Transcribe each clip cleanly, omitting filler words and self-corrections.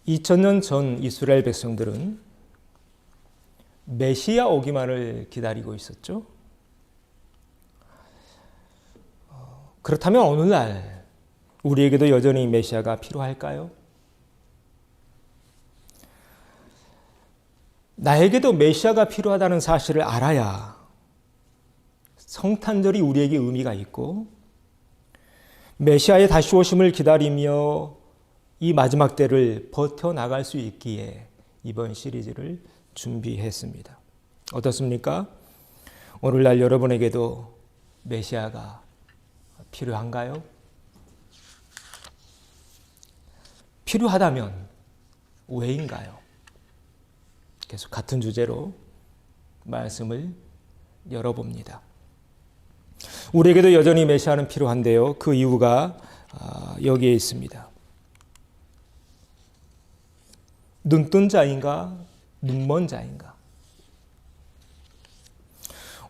2000년 전 이스라엘 백성들은 메시아 오기만을 기다리고 있었죠. 그렇다면 오늘날 우리에게도 여전히 메시아가 필요할까요? 나에게도 메시아가 필요하다는 사실을 알아야 성탄절이 우리에게 의미가 있고 메시아의 다시 오심을 기다리며 이 마지막 때를 버텨나갈 수 있기에 이번 시리즈를 준비했습니다. 어떻습니까? 오늘날 여러분에게도 메시아가 필요한가요? 필요하다면 왜인가요? 계속 같은 주제로 말씀을 열어봅니다. 우리에게도 여전히 메시아는 필요한데요. 그 이유가 여기에 있습니다. 눈뜬 자인가 눈먼 자인가?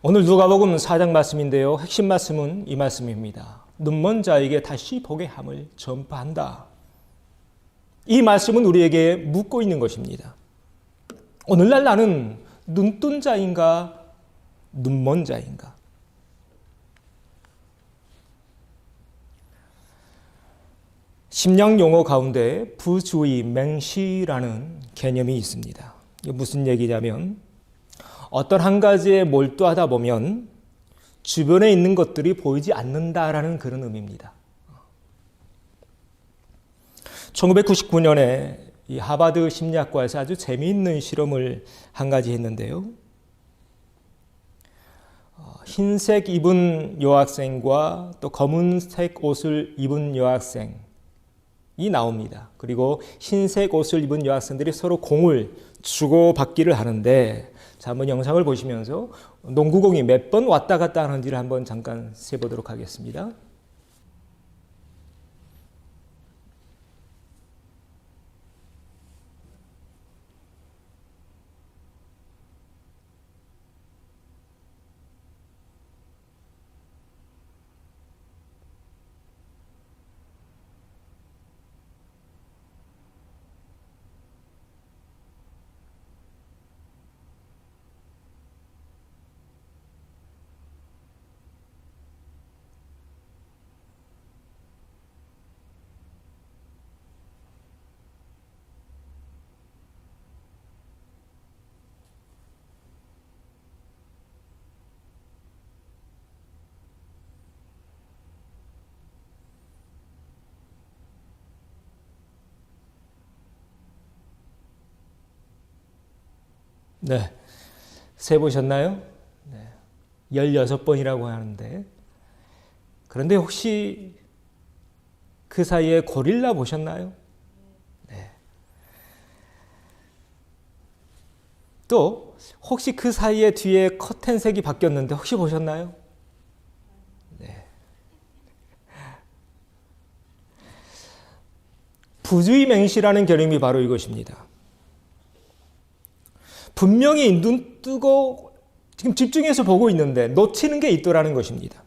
오늘 누가복음 4장 말씀인데요. 핵심 말씀은 이 말씀입니다. 눈먼 자에게 다시 보게 함을 전파한다. 이 말씀은 우리에게 묻고 있는 것입니다. 오늘날 나는 눈뜬 자인가 눈먼 자인가? 심령 용어 가운데 부주의 맹시라는 개념이 있습니다. 이게 무슨 얘기냐면 어떤 한 가지에 몰두하다 보면 주변에 있는 것들이 보이지 않는다라는 그런 의미입니다. 1999년에 이 하버드 심리학과에서 아주 재미있는 실험을 한 가지 했는데요. 흰색 입은 여학생과 또 검은색 옷을 입은 여학생이 나옵니다. 그리고 흰색 옷을 입은 여학생들이 서로 공을 주고받기를 하는데, 자, 한번 영상을 보시면서 농구공이 몇 번 왔다 갔다 하는지를 한번 잠깐 세보도록 하겠습니다. 네, 세보셨나요? 네, 16번이라고 하는데, 그런데 혹시 그 사이에 고릴라 보셨나요? 네. 또 혹시 그 사이에 뒤에 커튼색이 바뀌었는데 혹시 보셨나요? 네. 부주의 맹시라는 개념이 바로 이것입니다. 분명히 눈 뜨고 지금 집중해서 보고 있는데 놓치는 게 있더라는 것입니다.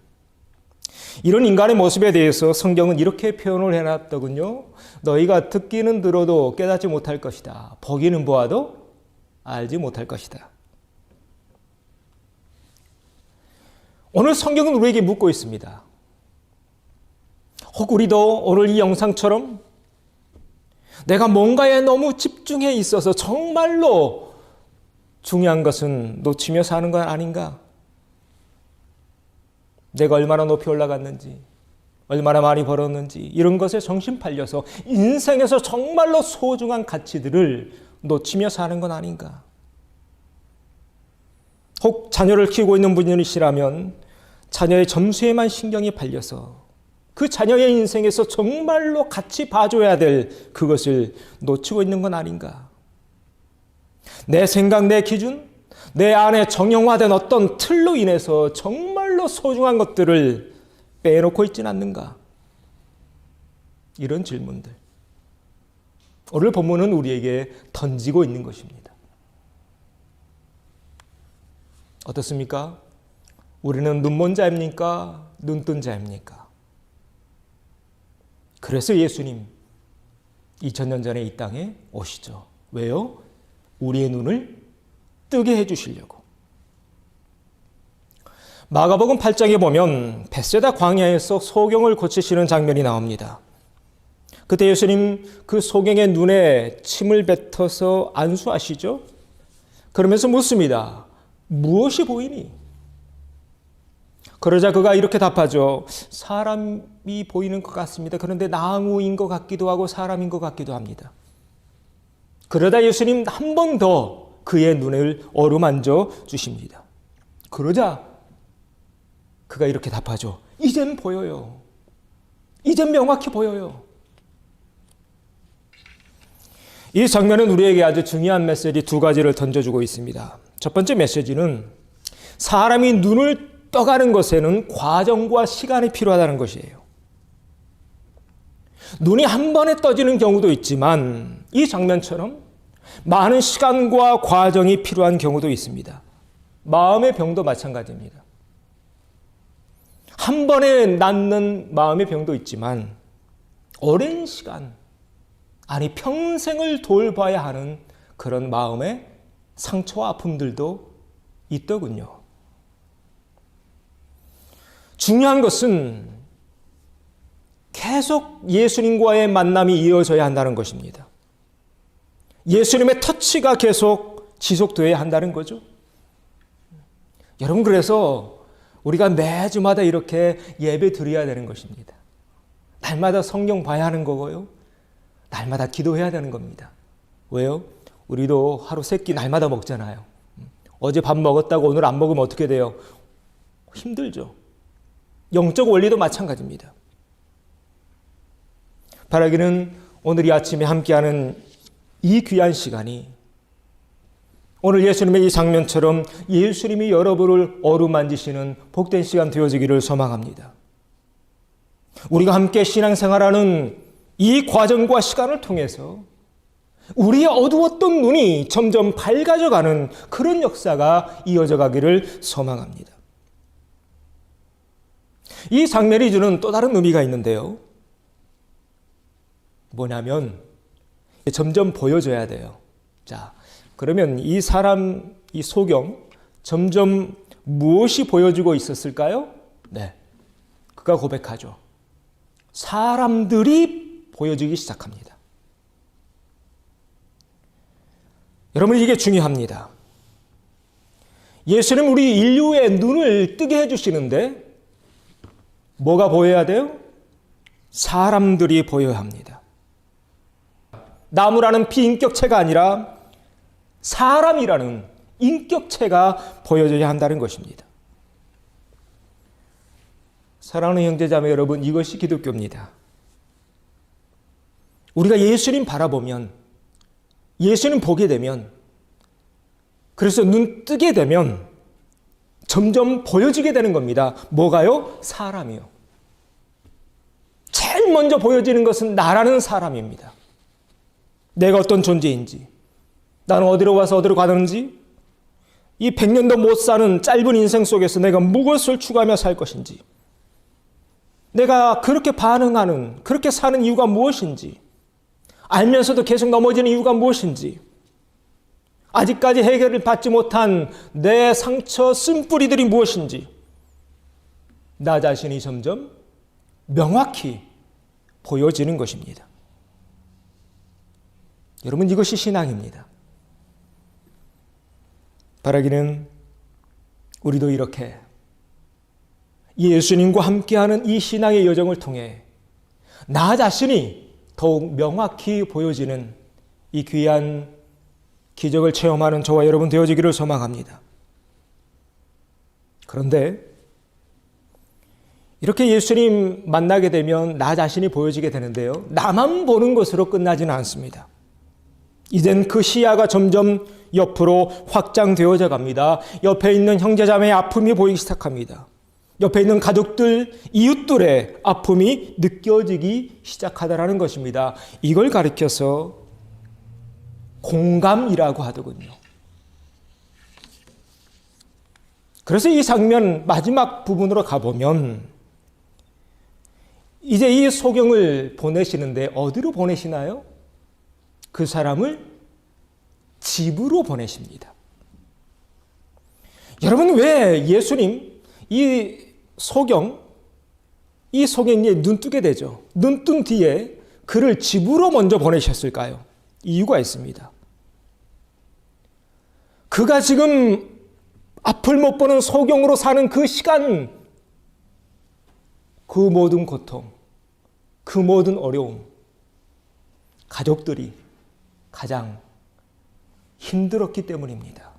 이런 인간의 모습에 대해서 성경은 이렇게 표현을 해놨더군요. 너희가 듣기는 들어도 깨닫지 못할 것이다. 보기는 보아도 알지 못할 것이다. 오늘 성경은 우리에게 묻고 있습니다. 혹 우리도 오늘 이 영상처럼 내가 뭔가에 너무 집중해 있어서 정말로 중요한 것은 놓치며 사는 건 아닌가? 내가 얼마나 높이 올라갔는지, 얼마나 많이 벌었는지 이런 것에 정신 팔려서 인생에서 정말로 소중한 가치들을 놓치며 사는 건 아닌가? 혹 자녀를 키우고 있는 분이시라면 자녀의 점수에만 신경이 팔려서 그 자녀의 인생에서 정말로 같이 봐줘야 될 그것을 놓치고 있는 건 아닌가? 내 생각, 내 기준, 내 안에 정형화된 어떤 틀로 인해서 정말로 소중한 것들을 빼놓고 있지는 않는가? 이런 질문들. 오늘 본문은 우리에게 던지고 있는 것입니다. 어떻습니까? 우리는 눈먼 자입니까? 눈뜬 자입니까? 그래서 예수님, 2000년 전에 이 땅에 오시죠. 왜요? 우리의 눈을 뜨게 해주시려고. 마가복음 8장에 보면 벳세다 광야에서 소경을 고치시는 장면이 나옵니다. 그때 예수님 그 소경의 눈에 침을 뱉어서 안수하시죠. 그러면서 묻습니다. 무엇이 보이니? 그러자 그가 이렇게 답하죠. 사람이 보이는 것 같습니다. 그런데 나무인 것 같기도 하고 사람인 것 같기도 합니다. 그러다 예수님 한 번 더 그의 눈을 어루만져 주십니다. 그러자 그가 이렇게 답하죠. 이젠 보여요. 이젠 명확히 보여요. 이 장면은 우리에게 아주 중요한 메시지 두 가지를 던져주고 있습니다. 첫 번째 메시지는 사람이 눈을 떠가는 것에는 과정과 시간이 필요하다는 것이에요. 눈이 한 번에 떠지는 경우도 있지만 이 장면처럼 많은 시간과 과정이 필요한 경우도 있습니다. 마음의 병도 마찬가지입니다. 한 번에 낫는 마음의 병도 있지만 오랜 시간, 아니 평생을 돌봐야 하는 그런 마음의 상처와 아픔들도 있더군요. 중요한 것은 계속 예수님과의 만남이 이어져야 한다는 것입니다. 예수님의 터치가 계속 지속되어야 한다는 거죠. 여러분, 그래서 우리가 매주마다 이렇게 예배 드려야 되는 것입니다. 날마다 성경 봐야 하는 거고요. 날마다 기도해야 되는 겁니다. 왜요? 우리도 하루 세 끼 날마다 먹잖아요. 어제 밥 먹었다고 오늘 안 먹으면 어떻게 돼요? 힘들죠. 영적 원리도 마찬가지입니다. 바라기는 오늘 이 아침에 함께하는 이 귀한 시간이 오늘 예수님의 이 장면처럼 예수님이 여러분을 어루만지시는 복된 시간 되어지기를 소망합니다. 우리가 함께 신앙생활하는 이 과정과 시간을 통해서 우리의 어두웠던 눈이 점점 밝아져가는 그런 역사가 이어져 가기를 소망합니다. 이 장면이 주는 또 다른 의미가 있는데요. 뭐냐면 점점 보여줘야 돼요. 자, 그러면 이 사람, 이 소경 점점 무엇이 보여주고 있었을까요? 네, 그가 고백하죠. 사람들이 보여주기 시작합니다. 여러분, 이게 중요합니다. 예수님 우리 인류의 눈을 뜨게 해주시는데 뭐가 보여야 돼요? 사람들이 보여야 합니다. 나무라는 비인격체가 아니라 사람이라는 인격체가 보여져야 한다는 것입니다. 사랑하는 형제자매 여러분, 이것이 기독교입니다. 우리가 예수님 바라보면, 예수님 보게 되면, 그래서 눈 뜨게 되면 점점 보여지게 되는 겁니다. 뭐가요? 사람이요. 제일 먼저 보여지는 것은 나라는 사람입니다. 내가 어떤 존재인지, 나는 어디로 와서 어디로 가는지, 이 100년도 못 사는 짧은 인생 속에서 내가 무엇을 추구하며 살 것인지, 내가 그렇게 반응하는, 그렇게 사는 이유가 무엇인지, 알면서도 계속 넘어지는 이유가 무엇인지, 아직까지 해결을 받지 못한 내 상처 쓴뿌리들이 무엇인지, 나 자신이 점점 명확히 보여지는 것입니다. 여러분, 이것이 신앙입니다. 바라기는 우리도 이렇게 예수님과 함께하는 이 신앙의 여정을 통해 나 자신이 더욱 명확히 보여지는 이 귀한 기적을 체험하는 저와 여러분 되어지기를 소망합니다. 그런데 이렇게 예수님 만나게 되면 나 자신이 보여지게 되는데요. 나만 보는 것으로 끝나지는 않습니다. 이젠 그 시야가 점점 옆으로 확장되어져 갑니다. 옆에 있는 형제자매의 아픔이 보이기 시작합니다. 옆에 있는 가족들, 이웃들의 아픔이 느껴지기 시작하다라는 것입니다. 이걸 가리켜서 공감이라고 하더군요. 그래서 이 장면 마지막 부분으로 가보면 이제 이 소경을 보내시는데 어디로 보내시나요? 그 사람을 집으로 보내십니다. 여러분, 왜 예수님 이 소경이 눈 뜨게 되죠. 눈 뜬 뒤에 그를 집으로 먼저 보내셨을까요? 이유가 있습니다. 그가 지금 앞을 못 보는 소경으로 사는 그 시간, 그 모든 고통, 그 모든 어려움, 가족들이 가장 힘들었기 때문입니다.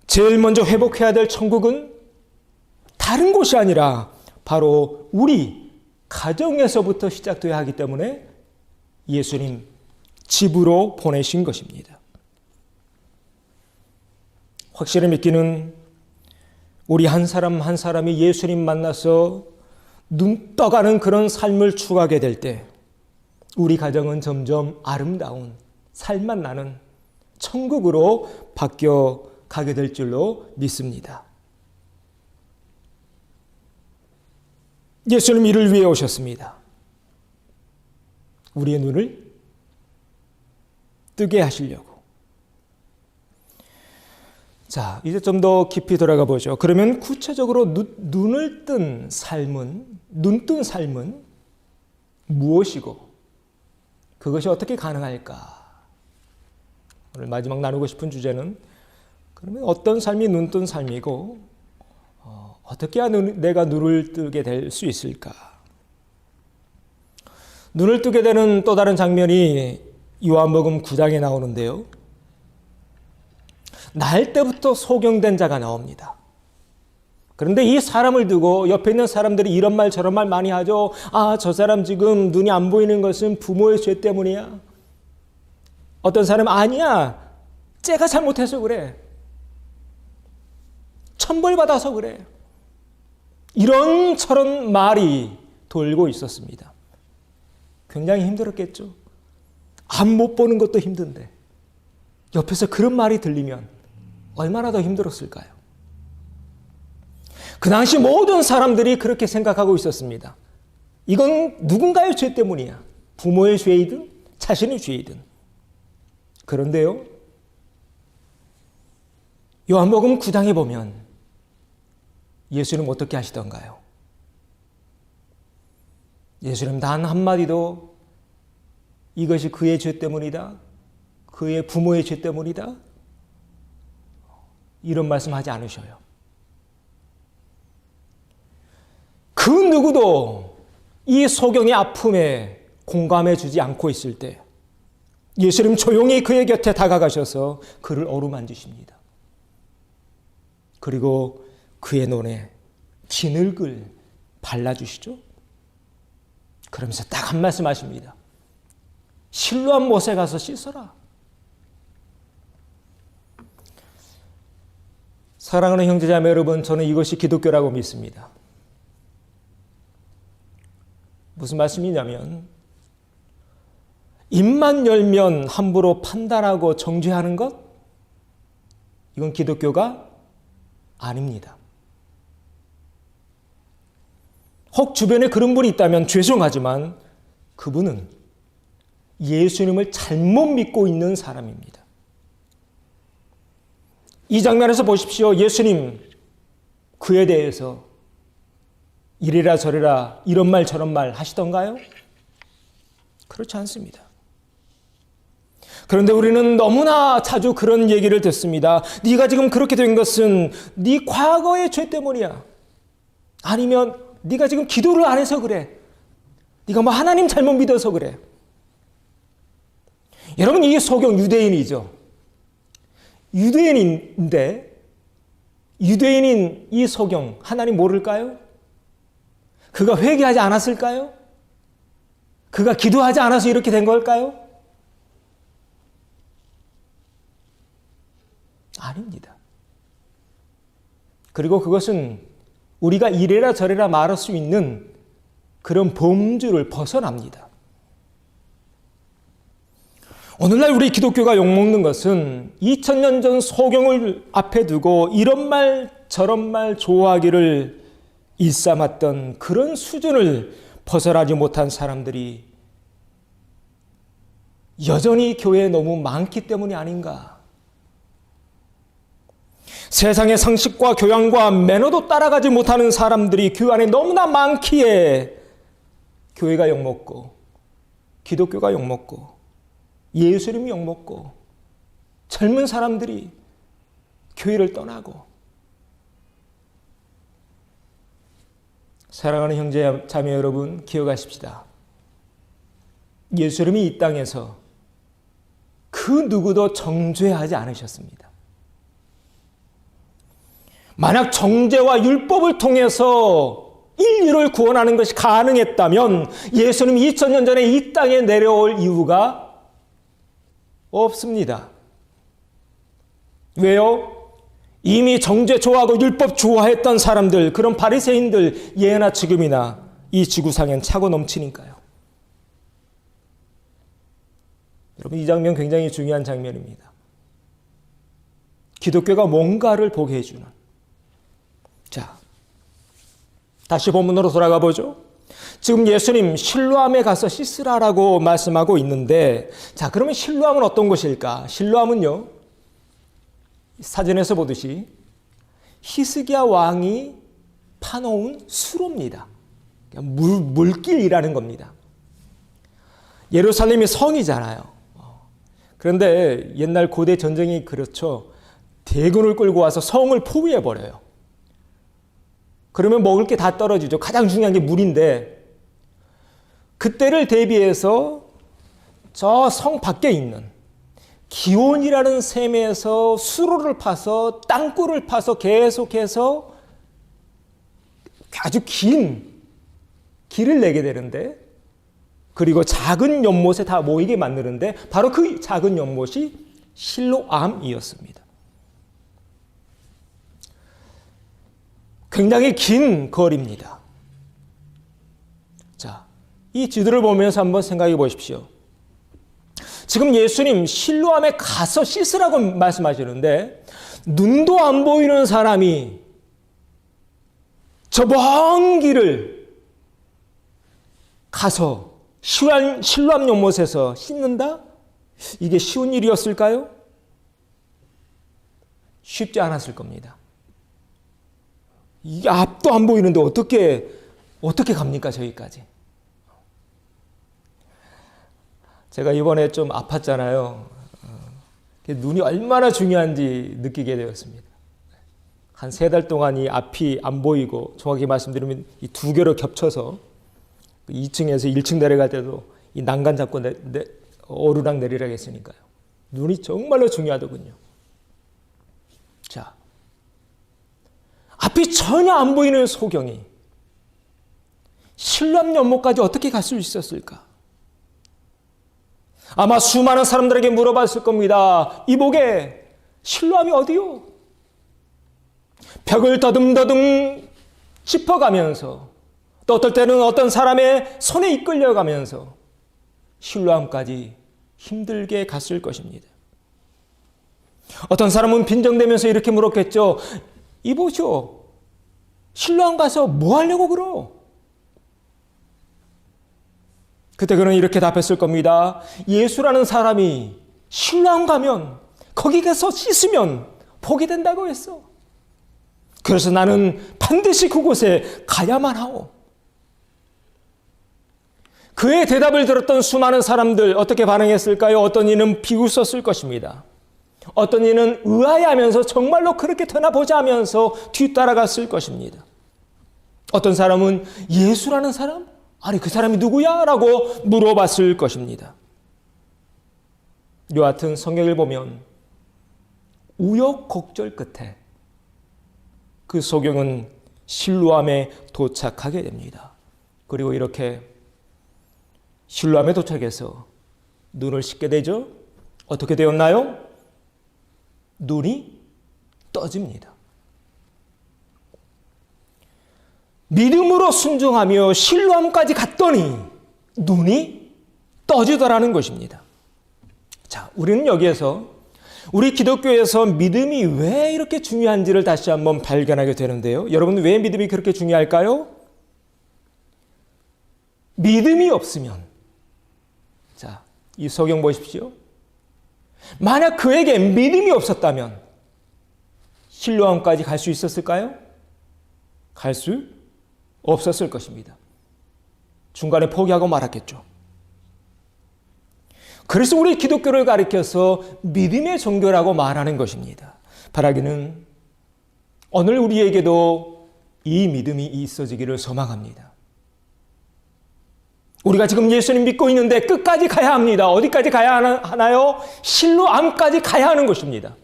제일 먼저 회복해야 될 천국은 다른 곳이 아니라 바로 우리 가정에서부터 시작돼야 하기 때문에 예수님 집으로 보내신 것입니다. 확실히 믿기는 우리 한 사람 한 사람이 예수님 만나서 눈 떠가는 그런 삶을 추구하게 될 때 우리 가정은 점점 아름다운 살만 나는 천국으로 바뀌어 가게 될 줄로 믿습니다. 예수님 이를 위해 오셨습니다. 우리의 눈을 뜨게 하시려고. 자, 이제 좀 더 깊이 들어가 보죠. 그러면 구체적으로 눈을 뜬 삶은, 눈뜬 삶은 무엇이고 그것이 어떻게 가능할까? 오늘 마지막 나누고 싶은 주제는 그러면 어떤 삶이 눈뜬 삶이고 어떻게 해야 내가 눈을 뜨게 될 수 있을까? 눈을 뜨게 되는 또 다른 장면이 요한복음 9장에 나오는데요. 날 때부터 소경된 자가 나옵니다. 그런데 이 사람을 두고 옆에 있는 사람들이 이런 말 저런 말 많이 하죠. 아, 저 사람 지금 눈이 안 보이는 것은 부모의 죄 때문이야. 어떤 사람은 아니야. 쟤가 잘못해서 그래. 천벌받아서 그래. 이런저런 말이 돌고 있었습니다. 굉장히 힘들었겠죠. 앞 못 보는 것도 힘든데 옆에서 그런 말이 들리면 얼마나 더 힘들었을까요? 그 당시 모든 사람들이 그렇게 생각하고 있었습니다. 이건 누군가의 죄 때문이야. 부모의 죄이든 자신의 죄이든. 그런데요, 요한복음 9장에 보면 예수님 어떻게 하시던가요? 예수님 단 한마디도 이것이 그의 죄 때문이다, 그의 부모의 죄 때문이다, 이런 말씀하지 않으셔요. 그 누구도 이 소경의 아픔에 공감해 주지 않고 있을 때 예수님 조용히 그의 곁에 다가가셔서 그를 어루만지십니다. 그리고 그의 눈에 진흙을 발라주시죠. 그러면서 딱 한 말씀 하십니다. 실로암 못에 가서 씻어라. 사랑하는 형제자매 여러분, 저는 이것이 기독교라고 믿습니다. 무슨 말씀이냐면 입만 열면 함부로 판단하고 정죄하는 것, 이건 기독교가 아닙니다. 혹 주변에 그런 분이 있다면 죄송하지만 그분은 예수님을 잘못 믿고 있는 사람입니다. 이 장면에서 보십시오. 예수님 그에 대해서 이래라 저래라 이런 말 저런 말 하시던가요? 그렇지 않습니다. 그런데 우리는 너무나 자주 그런 얘기를 듣습니다. 네가 지금 그렇게 된 것은 네 과거의 죄 때문이야. 아니면 네가 지금 기도를 안 해서 그래. 네가 뭐 하나님 잘못 믿어서 그래. 여러분, 이 소경 유대인이죠. 유대인인데 유대인인 이 소경 하나님 모를까요? 그가 회개하지 않았을까요? 그가 기도하지 않아서 이렇게 된 걸까요? 아닙니다. 그리고 그것은 우리가 이래라 저래라 말할 수 있는 그런 범주를 벗어납니다. 오늘날 우리 기독교가 욕먹는 것은 2000년 전 소경을 앞에 두고 이런 말 저런 말 좋아하기를 일삼았던 그런 수준을 벗어나지 못한 사람들이 여전히 교회에 너무 많기 때문이 아닌가. 세상의 상식과 교양과 매너도 따라가지 못하는 사람들이 교회 안에 너무나 많기에 교회가 욕먹고 기독교가 욕먹고 예수님이 욕먹고 젊은 사람들이 교회를 떠나고. 사랑하는 형제 자매 여러분, 기억하십시다. 예수님이 이 땅에서 그 누구도 정죄하지 않으셨습니다. 만약 정죄와 율법을 통해서 인류를 구원하는 것이 가능했다면 예수님이 2000년 전에 이 땅에 내려올 이유가 없습니다. 왜요? 이미 정죄 좋아하고 율법 좋아했던 사람들, 그런 바리새인들 예나 지금이나 이 지구상엔 차고 넘치니까요. 여러분, 이 장면 굉장히 중요한 장면입니다. 기독교가 뭔가를 보게 해주는. 자, 다시 본문으로 돌아가 보죠. 지금 예수님 실로암에 가서 씻으라라고 말씀하고 있는데, 자, 그러면 실로암은 어떤 곳일까? 실로암은요, 사진에서 보듯이 히스기야 왕이 파놓은 수로입니다. 물길이라는 겁니다. 예루살렘이 성이잖아요. 그런데 옛날 고대 전쟁이 그렇죠. 대군을 끌고 와서 성을 포위해버려요. 그러면 먹을 게 다 떨어지죠. 가장 중요한 게 물인데, 그때를 대비해서 저 성 밖에 있는 기온이라는 샘에서 수로를 파서 땅굴을 파서 계속해서 아주 긴 길을 내게 되는데, 그리고 작은 연못에 다 모이게 만드는데 바로 그 작은 연못이 실로암이었습니다. 굉장히 긴 거리입니다. 자, 이 지도를 보면서 한번 생각해 보십시오. 지금 예수님 실로암에 가서 씻으라고 말씀하시는데, 눈도 안 보이는 사람이 저 먼 길을 가서 실로암 연못에서 씻는다? 이게 쉬운 일이었을까요? 쉽지 않았을 겁니다. 이게 앞도 안 보이는데 어떻게 갑니까, 저기까지? 제가 이번에 좀 아팠잖아요. 눈이 얼마나 중요한지 느끼게 되었습니다. 한 3달 동안 이 앞이 안 보이고, 정확히 말씀드리면 이 두 개로 겹쳐서 2층에서 1층 내려갈 때도 이 난간 잡고 오르락 내리락 했으니까요. 눈이 정말로 중요하더군요. 자, 앞이 전혀 안 보이는 소경이 실로암 연못까지 어떻게 갈 수 있었을까? 아마 수많은 사람들에게 물어봤을 겁니다. 이복에 실로암이 어디요? 벽을 더듬더듬 짚어가면서, 또 어떨 때는 어떤 사람의 손에 이끌려가면서 실로암까지 힘들게 갔을 것입니다. 어떤 사람은 빈정대면서 이렇게 물었겠죠. 이보시오, 실로암 가서 뭐 하려고 그러? 그때 그는 이렇게 답했을 겁니다. 예수라는 사람이 실로암 가면, 거기 가서 씻으면 복이 된다고 했어. 그래서 나는 반드시 그곳에 가야만 하오. 그의 대답을 들었던 수많은 사람들 어떻게 반응했을까요? 어떤 이는 비웃었을 것입니다. 어떤 이는 의아해하면서 정말로 그렇게 되나 보자 하면서 뒤따라갔을 것입니다. 어떤 사람은 예수라는 사람? 아니, 그 사람이 누구야? 라고 물어봤을 것입니다. 여하튼 성경을 보면 우여곡절 끝에 그 소경은 실로암에 도착하게 됩니다. 그리고 이렇게 실로암에 도착해서 눈을 씻게 되죠. 어떻게 되었나요? 눈이 떠집니다. 믿음으로 순종하며 실로암까지 갔더니 눈이 떠지더라는 것입니다. 자, 우리는 여기에서 우리 기독교에서 믿음이 왜 이렇게 중요한지를 다시 한번 발견하게 되는데요. 여러분, 왜 믿음이 그렇게 중요할까요? 믿음이 없으면, 자, 이 소경 보십시오. 만약 그에게 믿음이 없었다면 실로암까지 갈 수 있었을까요? 갈 수 없었을 것입니다. 중간에 포기하고 말았겠죠. 그래서 우리 기독교를 가리켜서 믿음의 종교라고 말하는 것입니다. 바라기는 오늘 우리에게도 이 믿음이 있어지기를 소망합니다. 우리가 지금 예수님 믿고 있는데 끝까지 가야 합니다. 어디까지 가야 하나요? 실로암까지 가야 하는 것입니다.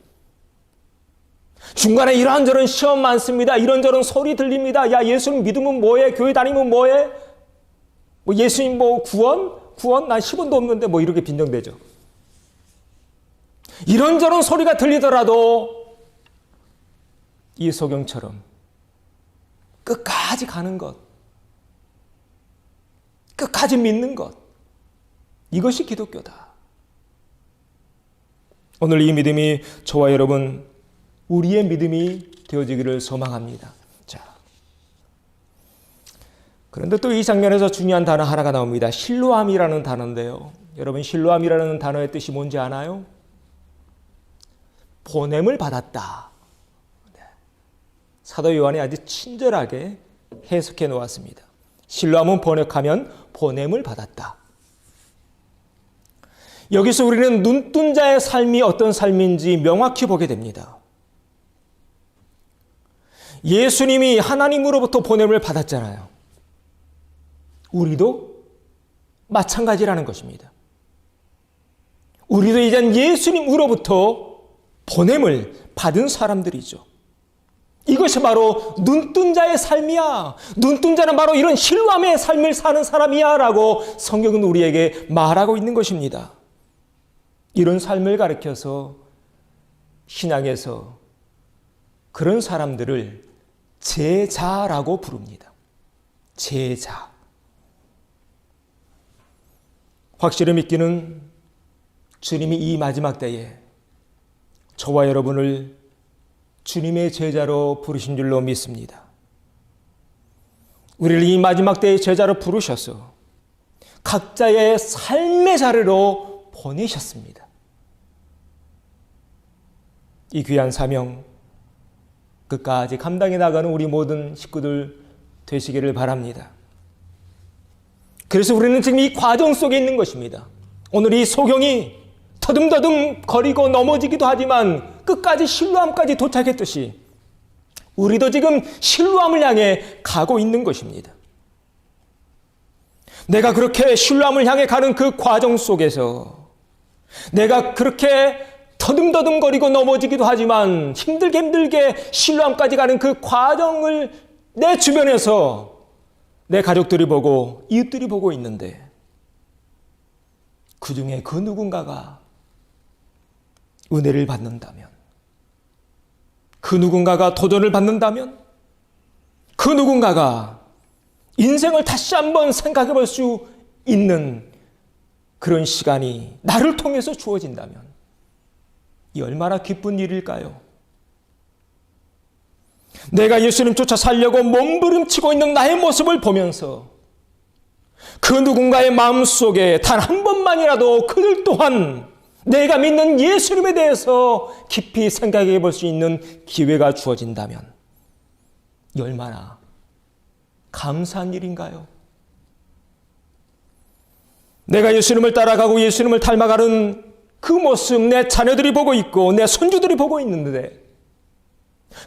중간에 이런저런 시험 많습니다. 이런저런 소리 들립니다. 야, 예수님 믿으면 뭐해? 교회 다니면 뭐해? 뭐 예수님 뭐 구원? 난 10원도 없는데 뭐 이렇게 빈정대죠. 이런저런 소리가 들리더라도 이 소경처럼 끝까지 가는 것, 끝까지 믿는 것, 이것이 기독교다. 오늘 이 믿음이 저와 여러분 우리의 믿음이 되어지기를 소망합니다. 자, 그런데 또 이 장면에서 중요한 단어 하나가 나옵니다. 실로암이라는 단어인데요. 여러분 실로암이라는 단어의 뜻이 뭔지 아나요? 보냄을 받았다. 사도 요한이 아주 친절하게 해석해 놓았습니다. 실로암은 번역하면 보냄을 받았다. 여기서 우리는 눈뜬 자의 삶이 어떤 삶인지 명확히 보게 됩니다. 예수님이 하나님으로부터 보냄을 받았잖아요. 우리도 마찬가지라는 것입니다. 우리도 이젠 예수님으로부터 보냄을 받은 사람들이죠. 이것이 바로 눈뜬 자의 삶이야. 눈뜬 자는 바로 이런 실로암의 삶을 사는 사람이야 라고 성경은 우리에게 말하고 있는 것입니다. 이런 삶을 가리켜서 신약에서 그런 사람들을 제자라고 부릅니다. 제자. 확실히 믿기는 주님이 이 마지막 때에 저와 여러분을 주님의 제자로 부르신 줄로 믿습니다. 우리를 이 마지막 때의 제자로 부르셔서 각자의 삶의 자리로 보내셨습니다. 이 귀한 사명 끝까지 감당해 나가는 우리 모든 식구들 되시기를 바랍니다. 그래서 우리는 지금 이 과정 속에 있는 것입니다. 오늘 이 소경이 터듬터듬 거리고 넘어지기도 하지만 끝까지 실로암까지 도착했듯이 우리도 지금 실로암을 향해 가고 있는 것입니다. 내가 그렇게 실로암을 향해 가는 그 과정 속에서 내가 그렇게 터듬터듬 거리고 넘어지기도 하지만 힘들게 실로암까지 가는 그 과정을 내 주변에서 내 가족들이 보고 이웃들이 보고 있는데 그 중에 그 누군가가 은혜를 받는다면, 그 누군가가 도전을 받는다면, 그 누군가가 인생을 다시 한번 생각해 볼 수 있는 그런 시간이 나를 통해서 주어진다면 이 얼마나 기쁜 일일까요? 내가 예수님 쫓아 살려고 몸부림치고 있는 나의 모습을 보면서 그 누군가의 마음속에 단 한 번만이라도 그들 또한 내가 믿는 예수님에 대해서 깊이 생각해 볼 수 있는 기회가 주어진다면 이 얼마나 감사한 일인가요? 내가 예수님을 따라가고 예수님을 닮아가는 그 모습 내 자녀들이 보고 있고 내 손주들이 보고 있는데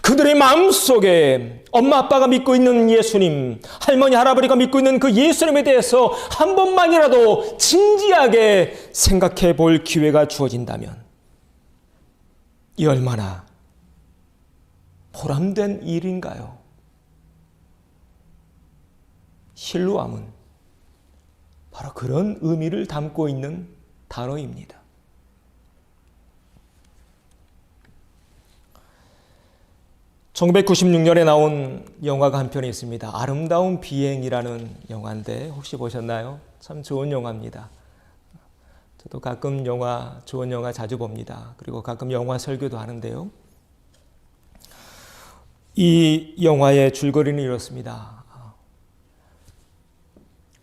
그들의 마음속에 엄마 아빠가 믿고 있는 예수님, 할머니 할아버지가 믿고 있는 그 예수님에 대해서 한 번만이라도 진지하게 생각해 볼 기회가 주어진다면 이 얼마나 보람된 일인가요? 실로암은 바로 그런 의미를 담고 있는 단어입니다. 1996년에 나온 영화가 한 편이 있습니다. 아름다운 비행이라는 영화인데 혹시 보셨나요? 참 좋은 영화입니다. 저도 가끔 좋은 영화 자주 봅니다. 그리고 가끔 영화 설교도 하는데요. 이 영화의 줄거리는 이렇습니다.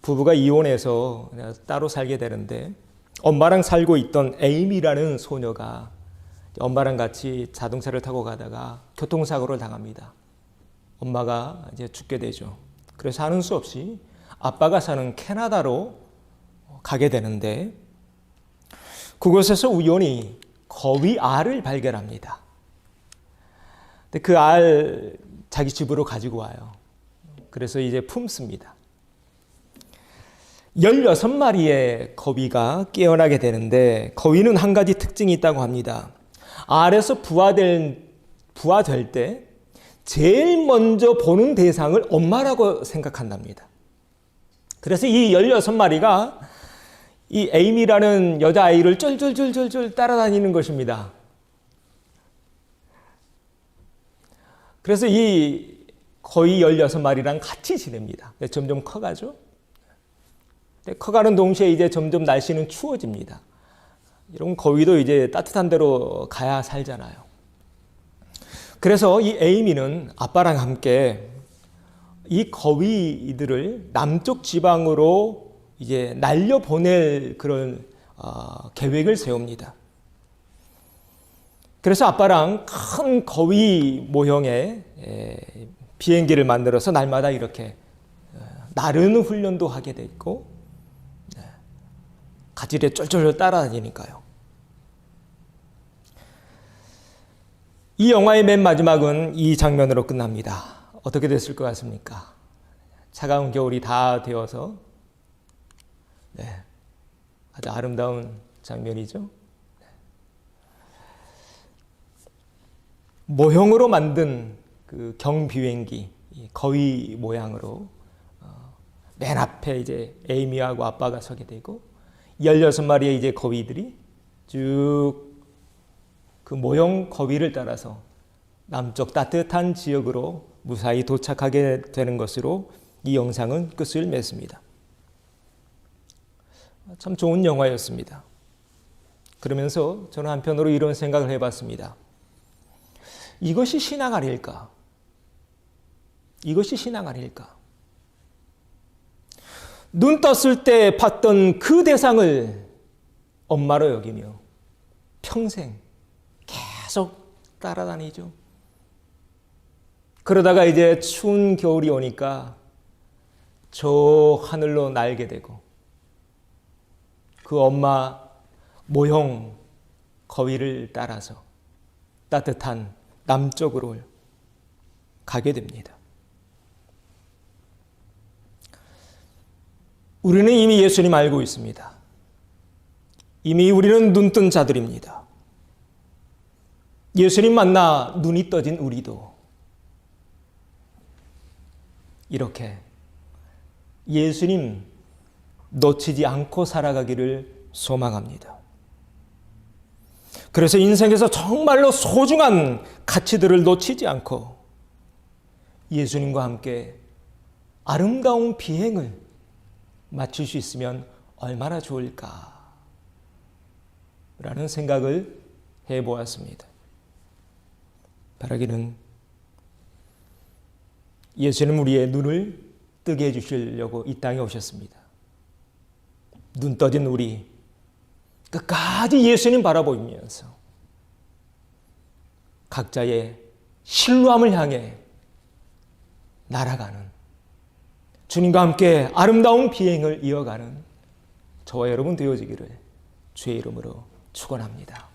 부부가 이혼해서 따로 살게 되는데 엄마랑 살고 있던 에이미라는 소녀가 엄마랑 같이 자동차를 타고 가다가 교통사고를 당합니다. 엄마가 이제 죽게 되죠. 그래서 하는 수 없이 아빠가 사는 캐나다로 가게 되는데 그곳에서 우연히 거위 알을 발견합니다. 근데 그 알 자기 집으로 가지고 와요. 그래서 이제 품습니다. 16마리의 거위가 깨어나게 되는데 거위는 한 가지 특징이 있다고 합니다. 알에서 부화될 때 제일 먼저 보는 대상을 엄마라고 생각한답니다. 그래서 이 16마리가 이 에이미라는 여자아이를 쫄쫄쫄쫄쫄 따라다니는 것입니다. 그래서 이 거의 16마리랑 같이 지냅니다. 점점 커가죠. 커가는 동시에 이제 점점 날씨는 추워집니다. 이런 거위도 이제 따뜻한 데로 가야 살잖아요. 그래서 이 에이미는 아빠랑 함께 이 거위들을 남쪽 지방으로 이제 날려보낼 그런 계획을 세웁니다. 그래서 아빠랑 큰 거위 모형의 비행기를 만들어서 날마다 이렇게 나르는 훈련도 하게 돼 있고 같이 이렇게 쫄쫄 따라다니니까요. 이 영화의 맨 마지막은 이 장면으로 끝납니다. 어떻게 됐을 것 같습니까? 차가운 겨울이 다 되어서 아주 아름다운 장면이죠. 모형으로 만든 그 경비행기 거위 모양으로 맨 앞에 이제 에이미하고 아빠가 서게 되고 16마리의 이제 거위들이 쭉 그 모형 거위를 따라서 남쪽 따뜻한 지역으로 무사히 도착하게 되는 것으로 이 영상은 끝을 맺습니다. 참 좋은 영화였습니다. 그러면서 저는 한편으로 이런 생각을 해봤습니다. 이것이 신앙 아닐까? 이것이 신앙 아닐까? 눈 떴을 때 봤던 그 대상을 엄마로 여기며 평생 계속 따라다니죠. 그러다가 이제 추운 겨울이 오니까 저 하늘로 날게 되고 그 엄마 모형 거위를 따라서 따뜻한 남쪽으로 가게 됩니다. 우리는 이미 예수님 알고 있습니다. 이미 우리는 눈뜬 자들입니다. 예수님 만나 눈이 떠진 우리도 이렇게 예수님 놓치지 않고 살아가기를 소망합니다. 그래서 인생에서 정말로 소중한 가치들을 놓치지 않고 예수님과 함께 아름다운 비행을 마칠 수 있으면 얼마나 좋을까 라는 생각을 해보았습니다. 바라기는 예수님 우리의 눈을 뜨게 해주시려고 이 땅에 오셨습니다. 눈 떠진 우리 끝까지 예수님 바라보면서 각자의 신뢰함을 향해 날아가는 주님과 함께 아름다운 비행을 이어가는 저와 여러분 되어지기를 주의 이름으로 축원합니다.